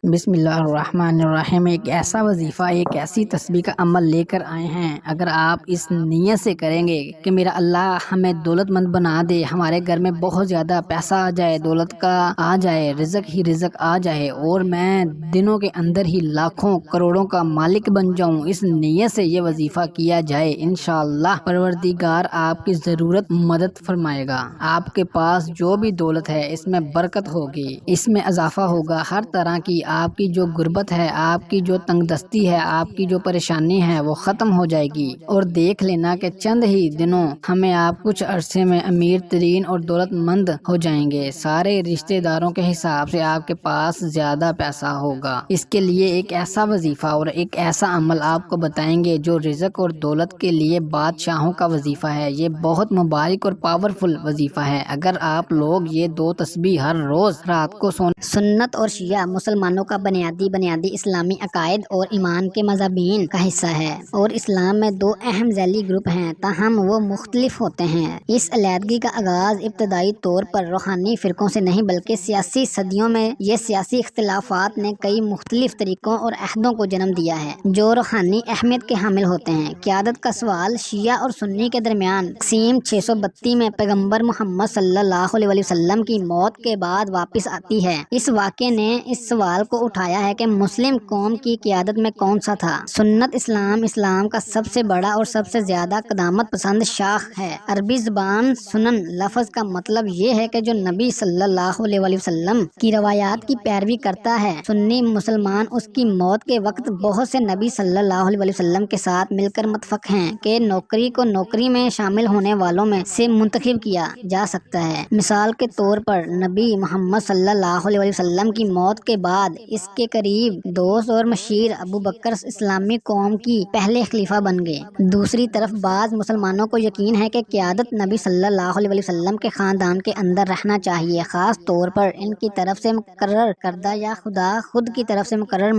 بسم اللہ الرحمن الرحیم۔ ایک ایسا وظیفہ، ایک ایسی تسبیح کا عمل لے کر آئے ہیں۔ اگر آپ اس نیت سے کریں گے کہ میرا اللہ ہمیں دولت مند بنا دے، ہمارے گھر میں بہت زیادہ پیسہ آ جائے، دولت کا آ جائے، رزق ہی رزق آ جائے، اور میں دنوں کے اندر ہی لاکھوں کروڑوں کا مالک بن جاؤں، اس نیت سے یہ وظیفہ کیا جائے، انشاءاللہ پروردگار آپ کی ضرورت مدد فرمائے گا۔ آپ کے پاس جو بھی دولت ہے اس میں برکت ہوگی، اس میں اضافہ ہوگا، ہر طرح کی آپ کی جو غربت ہے، آپ کی جو تنگ دستی ہے، آپ کی جو پریشانی ہے وہ ختم ہو جائے گی۔ اور دیکھ لینا کہ چند ہی دنوں ہمیں آپ کچھ عرصے میں امیر ترین اور دولت مند ہو جائیں گے، سارے رشتہ داروں کے حساب سے آپ کے پاس زیادہ پیسہ ہوگا۔ اس کے لیے ایک ایسا وظیفہ اور ایک ایسا عمل آپ کو بتائیں گے جو رزق اور دولت کے لیے بادشاہوں کا وظیفہ ہے۔ یہ بہت مبارک اور پاورفل وظیفہ ہے۔ اگر آپ لوگ یہ دو تسبیح ہر روز رات کو سنت اور شیعہ مسلمانوں کا بنیادی اسلامی عقائد اور ایمان کے مضامین کا حصہ ہے، اور اسلام میں دو اہم ذیلی گروپ ہیں، تاہم وہ مختلف ہوتے ہیں۔ اس علیحدگی کا آغاز ابتدائی طور پر روحانی فرقوں سے نہیں بلکہ سیاسی صدیوں میں یہ سیاسی اختلافات نے کئی مختلف طریقوں اور عہدوں کو جنم دیا ہے جو روحانی اہمیت کے حامل ہوتے ہیں۔ قیادت کا سوال شیعہ اور سنی کے درمیان تقسیم 632 میں پیغمبر محمد صلی اللہ علیہ وسلم کی موت کے بعد واپس آتی ہے۔ اس واقعے نے اس سوال کو اٹھایا ہے کہ مسلم قوم کی قیادت میں کون سا تھا۔ سنت اسلام کا سب سے بڑا اور سب سے زیادہ قدامت پسند شاخ ہے۔ عربی زبان سنن لفظ کا مطلب یہ ہے کہ جو نبی صلی اللہ علیہ وسلم کی روایات کی پیروی کرتا ہے۔ سنی مسلمان اس کی موت کے وقت بہت سے نبی صلی اللہ علیہ وسلم کے ساتھ مل کر متفق ہیں کہ نوکری کو نوکری میں شامل ہونے والوں میں سے منتخب کیا جا سکتا ہے۔ مثال کے طور پر نبی محمد صلی اللہ علیہ وسلم کی موت کے بعد اس کے قریب دوست اور مشیر ابو بکر اسلامی قوم کی پہلے خلیفہ بن گئے۔ دوسری طرف بعض مسلمانوں کو یقین ہے کہ قیادت نبی صلی اللہ علیہ وسلم کے خاندان کے اندر رہنا چاہیے، خاص طور پر ان کی طرف سے مقرر کردہ یا خدا خود کی طرف سے مقرر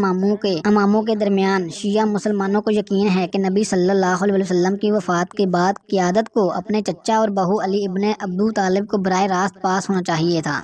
اماموں کے درمیان۔ شیعہ مسلمانوں کو یقین ہے کہ نبی صلی اللہ علیہ وسلم کی وفات کے بعد قیادت کو اپنے چچا اور بہو علی ابن ابو طالب کو براہ راست پاس ہونا چاہیے تھا۔